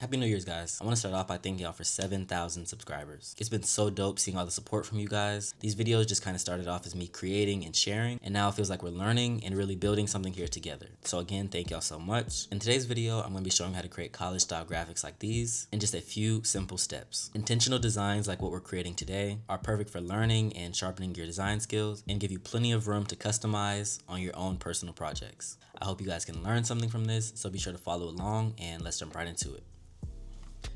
Happy New Year's, guys. I want to start off by thanking y'all for 7,000 subscribers. It's been so dope seeing all the support from you guys. These videos just kind of started off as me creating and sharing, and now it feels like we're learning and really building something here together. So again, thank y'all so much. In today's video, I'm going to be showing how to create college style graphics like these in just a few simple steps. Intentional designs like what we're creating today are perfect for learning and sharpening your design skills and give you plenty of room to customize on your own personal projects. I hope you guys can learn something from this, so be sure to follow along and let's jump right into it.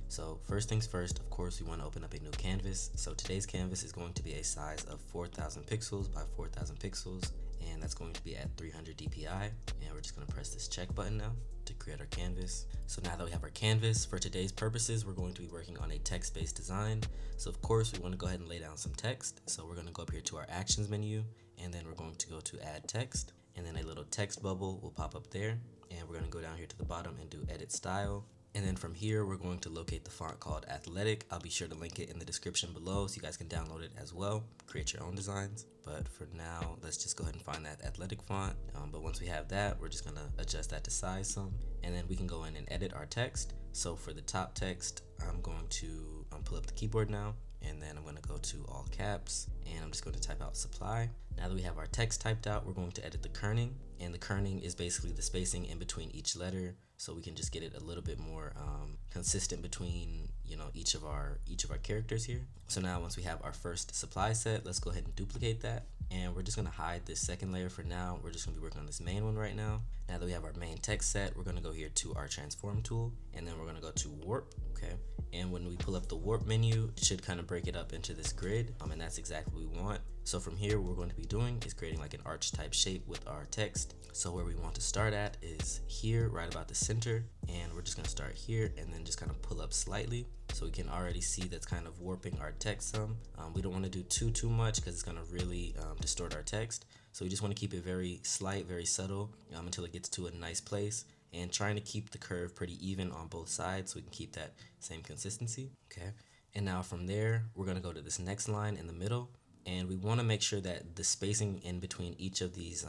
So first things first, of course, we want to open up a new canvas. So today's canvas is going to be a size of 4,000 pixels by 4,000 pixels, and that's going to be at 300 dpi. And we're just going to press this check button now to create our canvas. So now that we have our canvas, for today's purposes, we're going to be working on a text-based design. So of course, we want to go ahead and lay down some text. So we're going to go up here to our actions menu, and then we're going to go to add text, and then a little text bubble will pop up there. And we're going to go down here to the bottom and do edit style. And then from here, we're going to locate the font called Athletic. I'll be sure to link it in the description below so you guys can download it as well, create your own designs. But for now, let's just go ahead and find that Athletic font. But once we have that, we're just gonna adjust that to size some, and then we can go in and edit our text. So for the top text, I'm going to pull up the keyboard now, and then I'm going to go to all caps, and I'm just going to type out supply. Now that we have our text typed out, we're going to edit the kerning, and the kerning is basically the spacing in between each letter, so we can just get it a little bit more consistent between each of our characters here. So now once we have our first supply set, let's go ahead and duplicate that, and we're just going to hide this second layer for now. We're just going to be working on this main one right now. Now that we have our main text set, we're going to go here to our transform tool, and then we're going to go to warp. Okay, and when we pull up the warp menu, it should kind of break it up into this grid, and that's exactly what we want. So from here, what we're going to be doing is creating like an arch type shape with our text. So where we want to start at is here, right about the center, and we're just going to start here and then just kind of pull up slightly. So we can already see that's kind of warping our text some. We don't want to do too much because it's going to really distort our text. So we just want to keep it very slight, very subtle until it gets to a nice place, and trying to keep the curve pretty even on both sides so we can keep that same consistency. Okay, and now from there, we're going to go to this next line in the middle, and we want to make sure that the spacing in between each of these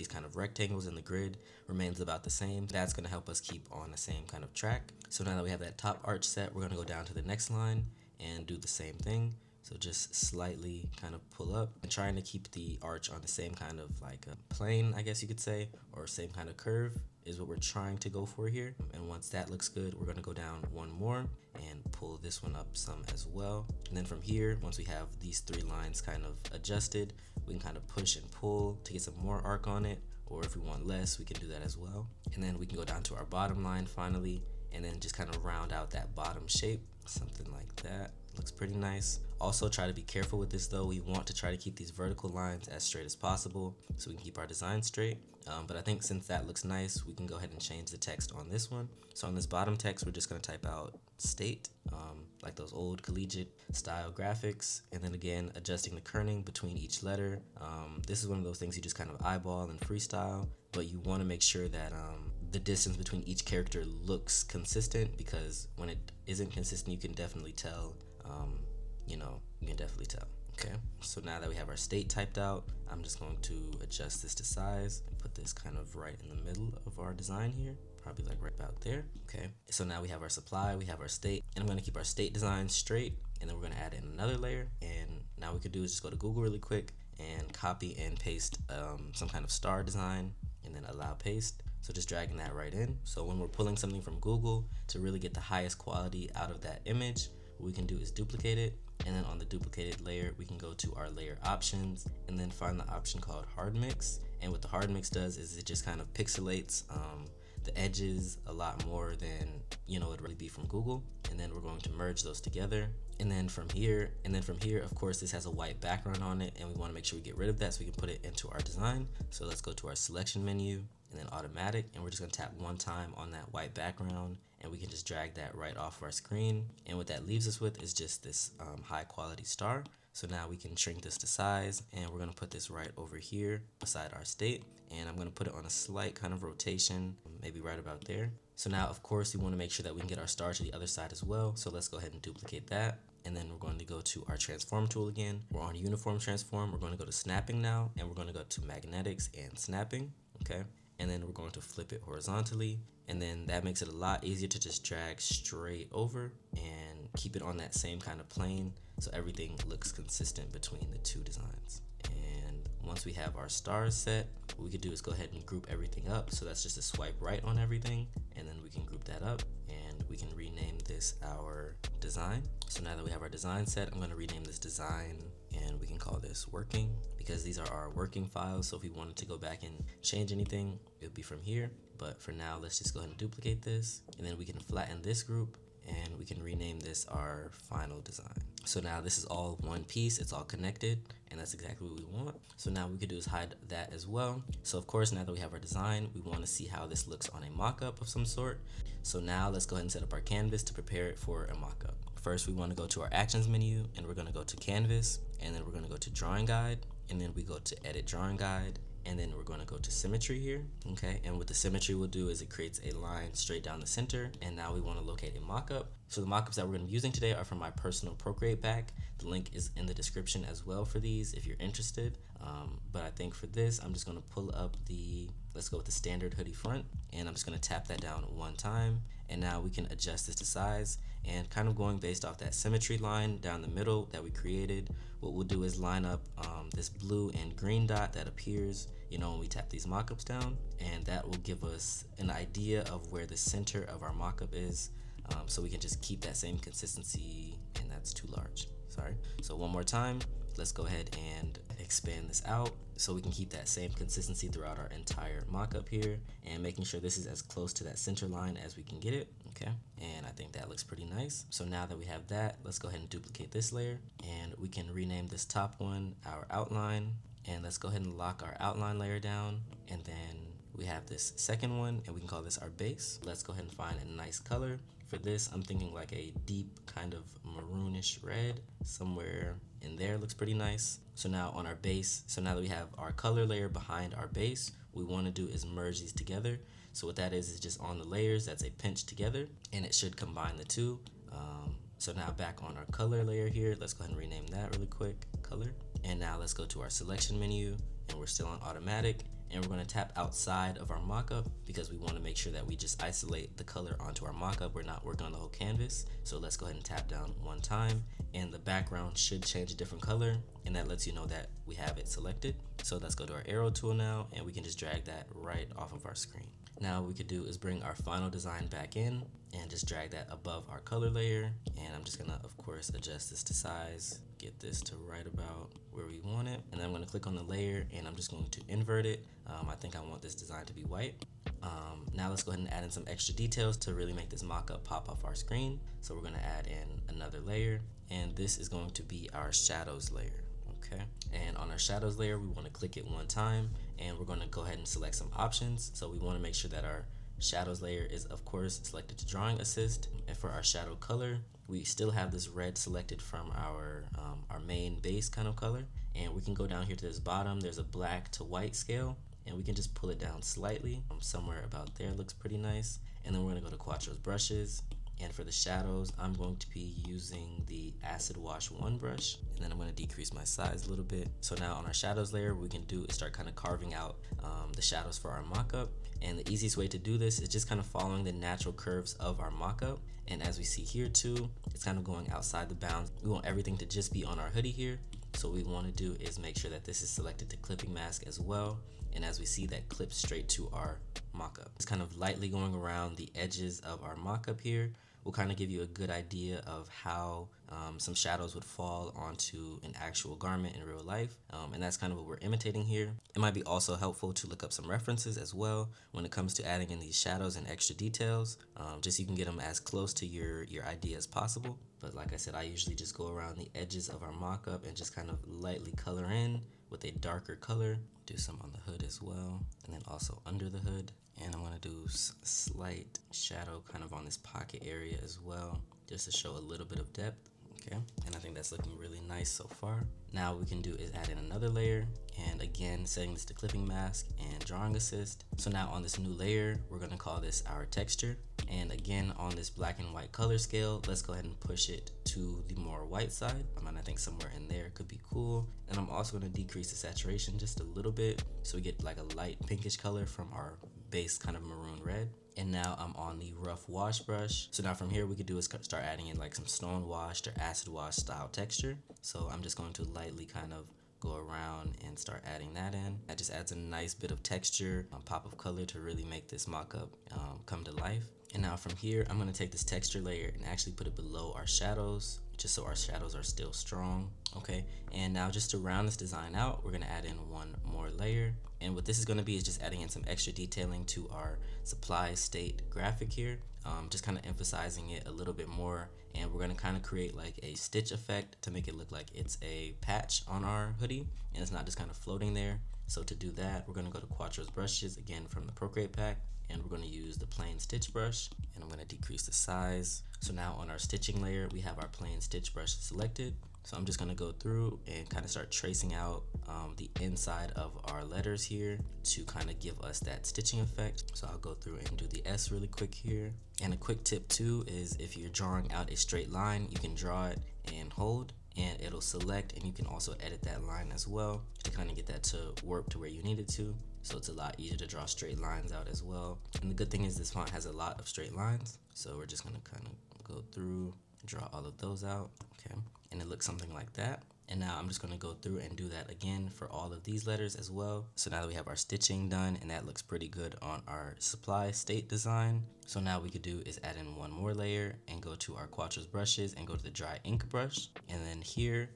kind of rectangles in the grid remains about the same. That's going to help us keep on the same kind of track. So now that we have that top arch set, we're going to go down to the next line and do the same thing. So just slightly kind of pull up and trying to keep the arch on the same kind of like a plane, I guess you could say, or same kind of curve is what we're trying to go for here. And once that looks good, we're going to go down one more and pull this one up some as well. And then from here, once we have these three lines kind of adjusted, we can kind of push and pull to get some more arc on it, or if we want less, we can do that as well. And then we can go down to our bottom line finally, and then just kind of round out that bottom shape, something like that. Looks pretty nice. Also, try to be careful with this though. We want to try to keep these vertical lines as straight as possible so we can keep our design straight. But I think since that looks nice, we can go ahead and change the text on this one. So on this bottom text, we're just going to type out state, like those old collegiate style graphics. And then again, adjusting the kerning between each letter. This is one of those things you just kind of eyeball and freestyle, but you want to make sure that the distance between each character looks consistent, because when it isn't consistent, you can definitely tell. You can definitely tell. Okay, so now that we have our state typed out, I'm just going to adjust this to size and put this kind of right in the middle of our design here, probably like right about there. Okay, so now we have our supply, we have our state, and I'm going to keep our state design straight, and then we're going to add in another layer. And now what we could do is just go to Google really quick and copy and paste some kind of star design, and then allow paste. So just dragging that right in. So when we're pulling something from Google, to really get the highest quality out of that image, what we can do is duplicate it, and then on the duplicated layer, we can go to our layer options and then find the option called hard mix. And what the hard mix does is it just kind of pixelates the edges a lot more than it'd really be from Google. And then we're going to merge those together. And then from here, of course, this has a white background on it, and we want to make sure we get rid of that so we can put it into our design. So let's go to our selection menu and then automatic, and we're just going to tap one time on that white background, and we can just drag that right off of our screen. And what that leaves us with is just this high quality star. So now we can shrink this to size, and we're going to put this right over here beside our state, and I'm going to put it on a slight kind of rotation, maybe right about there. So now, of course, we want to make sure that we can get our star to the other side as well. So let's go ahead and duplicate that. And then we're going to go to our transform tool again. We're on uniform transform. We're going to go to snapping now, and we're going to go to magnetics and snapping. Okay. And then we're going to flip it horizontally, and then that makes it a lot easier to just drag straight over and keep it on that same kind of plane so everything looks consistent between the two designs. And once we have our stars set, what we could do is go ahead and group everything up. So that's just a swipe right on everything, and then we can group that up, and we can rename this our design. So now that we have our design set, I'm going to rename this design, and we can call this working, because these are our working files. So if we wanted to go back and change anything, it would be from here. But for now, let's just go ahead and duplicate this, and then we can flatten this group, and we can rename this our final design. So now this is all one piece, it's all connected, and that's exactly what we want. So now what we could do is hide that as well. So of course, now that we have our design, we want to see how this looks on a mock-up of some sort. So now let's go ahead and set up our canvas to prepare it for a mock-up. First, we want to go to our actions menu, and we're going to go to canvas, and then we're going to go to drawing guide, and then we go to edit drawing guide, and then we're going to go to symmetry here. Okay, and what the symmetry will do is it creates a line straight down the center, and now we want to locate a mockup. So the mockups that we're going to be using today are from my personal Procreate pack. The link is in the description as well for these if you're interested. But I think for this, I'm just going to pull up let's go with the standard hoodie front, and I'm just going to tap that down one time, and now we can adjust this to size. And kind of going based off that symmetry line down the middle that we created, what we'll do is line up this blue and green dot that appears, when we tap these mockups down, and that will give us an idea of where the center of our mockup is, so we can just keep that same consistency. And that's too large, sorry. So one more time, let's go ahead and expand this out so we can keep that same consistency throughout our entire mockup here, and making sure this is as close to that center line as we can get it. Okay, and I think that looks pretty nice. So now that we have that, let's go ahead and duplicate this layer, and we can rename this top one our outline, and let's go ahead and lock our outline layer down, and then we have this second one, and we can call this our base. Let's go ahead and find a nice color. For this, I'm thinking like a deep kind of maroonish red, somewhere in there looks pretty nice. So now on our base, so now that we have our color layer behind our base, what we want to do is merge these together. So what that is just on the layers, that's a pinch together, and it should combine the two. So now back on our color layer here, let's go ahead and rename that really quick, color. And now let's go to our selection menu, and we're still on automatic, and we're going to tap outside of our mockup because we want to make sure that we just isolate the color onto our mockup. We're not working on the whole canvas. So let's go ahead and tap down one time, and the background should change a different color, and that lets you know that we have it selected. So let's go to our arrow tool now, and we can just drag that right off of our screen. Now what we could do is bring our final design back in and just drag that above our color layer, and I'm just gonna of course adjust this to size, get this to right about where we want it, and then I'm going to click on the layer, and I'm just going to invert it. I think I want this design to be white. Now let's go ahead and add in some extra details to really make this mockup pop off our screen. So we're going to add in another layer, and this is going to be our shadows layer. Okay, and on our shadows layer, we want to click it one time, and we're going to go ahead and select some options. So we want to make sure that our shadows layer is of course selected to drawing assist, and for our shadow color, we still have this red selected from our main base kind of color, and we can go down here to this bottom. There's a black to white scale, and we can just pull it down slightly, somewhere about there looks pretty nice. And then we're going to go to Quatro's brushes, and for the shadows, I'm going to be using the Acid Wash 1 brush, and then I'm going to decrease my size a little bit. So now on our shadows layer, what we can do is start kind of carving out the shadows for our mockup. And the easiest way to do this is just kind of following the natural curves of our mockup. And as we see here too, it's kind of going outside the bounds. We want everything to just be on our hoodie here. So what we want to do is make sure that this is selected to clipping mask as well. And as we see, that clips straight to our mockup. It's kind of lightly going around the edges of our mockup here. Will kind of give you a good idea of how some shadows would fall onto an actual garment in real life, and that's kind of what we're imitating here. It might be also helpful to look up some references as well when it comes to adding in these shadows and extra details, just so you can get them as close to your idea as possible. But like I said, I usually just go around the edges of our mockup and just kind of lightly color in with a darker color. Do some on the hood as well, and then also under the hood. And I'm going to do slight shadow kind of on this pocket area as well, just to show a little bit of depth. Okay, and I think that's looking really nice so far. Now what we can do is add in another layer, and again setting this to clipping mask and drawing assist. So now on this new layer, we're going to call this our texture, and again on this black and white color scale, let's go ahead and push it to the more white side. I think somewhere in there could be cool. And I'm also going to decrease the saturation just a little bit so we get like a light pinkish color from our base kind of maroon red. And now I'm on the rough wash brush. So now from here, we could do is start adding in like some stone washed or acid wash style texture. So I'm just going to lightly kind of go around and start adding that in. That just adds a nice bit of texture, pop of color to really make this mock-up come to life. And now from here, I'm gonna take this texture layer and actually put it below our shadows, just so our shadows are still strong, okay? And now just to round this design out, we're gonna add in one more layer. And what this is gonna be is just adding in some extra detailing to our supply state graphic here, just kind of emphasizing it a little bit more. And we're gonna kind of create like a stitch effect to make it look like it's a patch on our hoodie and it's not just kind of floating there. So to do that, we're gonna go to Quattro's brushes again from the Procreate pack, and we're gonna use the plain stitch brush, and I'm gonna decrease the size. So now on our stitching layer, we have our plain stitch brush selected. So I'm just gonna go through and kind of start tracing out the inside of our letters here to kind of give us that stitching effect. So I'll go through and do the S really quick here. And a quick tip too is if you're drawing out a straight line, you can draw it and hold, and it'll select, and you can also edit that line as well to kind of get that to warp to where you need it to. So it's a lot easier to draw straight lines out as well. And the good thing is this font has a lot of straight lines. So we're just gonna kind of go through, draw all of those out, okay? And it looks something like that. And now I'm just gonna go through and do that again for all of these letters as well. So now that we have our stitching done, and that looks pretty good on our supply state design. So now what we could do is add in one more layer and go to our Quattro's brushes and go to the dry ink brush. And then here,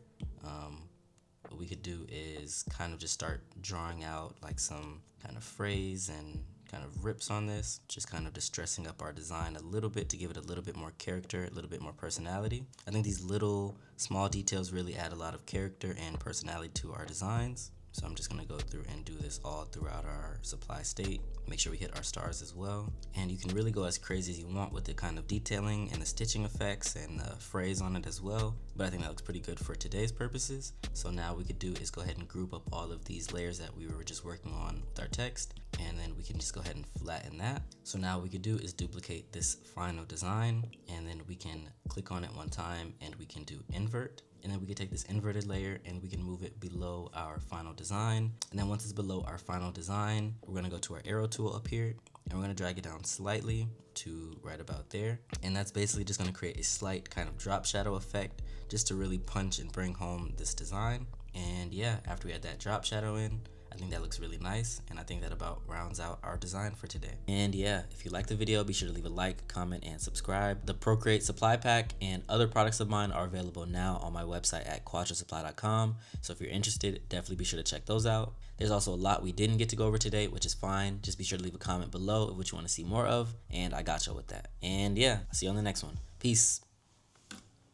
what we could do is kind of just start drawing out like some kind of phrase and kind of rips on this, just kind of distressing up our design a little bit to give it a little bit more character, a little bit more personality. I think these little small details really add a lot of character and personality to our designs. So I'm just gonna go through and do this all throughout our supply state. Make sure we hit our stars as well. And you can really go as crazy as you want with the kind of detailing and the stitching effects and the phrase on it as well. But I think that looks pretty good for today's purposes. So now what we could do is go ahead and group up all of these layers that we were just working on with our text. And then we can just go ahead and flatten that. So now what we could do is duplicate this final design, and then we can click on it one time and we can do invert. And then we can take this inverted layer and we can move it below our final design. And then once it's below our final design, we're gonna go to our arrow tool up here and we're gonna drag it down slightly to right about there. And that's basically just gonna create a slight kind of drop shadow effect just to really punch and bring home this design. And yeah, after we add that drop shadow in, I think that looks really nice, and I think that about rounds out our design for today. And yeah, if you liked the video, be sure to leave a like, comment, and subscribe. The Procreate supply pack and other products of mine are available now on my website at quattrosupply.com. So if you're interested, definitely be sure to check those out. There's also a lot we didn't get to go over today, which is fine. Just be sure to leave a comment below of what you want to see more of, and I got you with that. And yeah, I'll see you on the next one. Peace.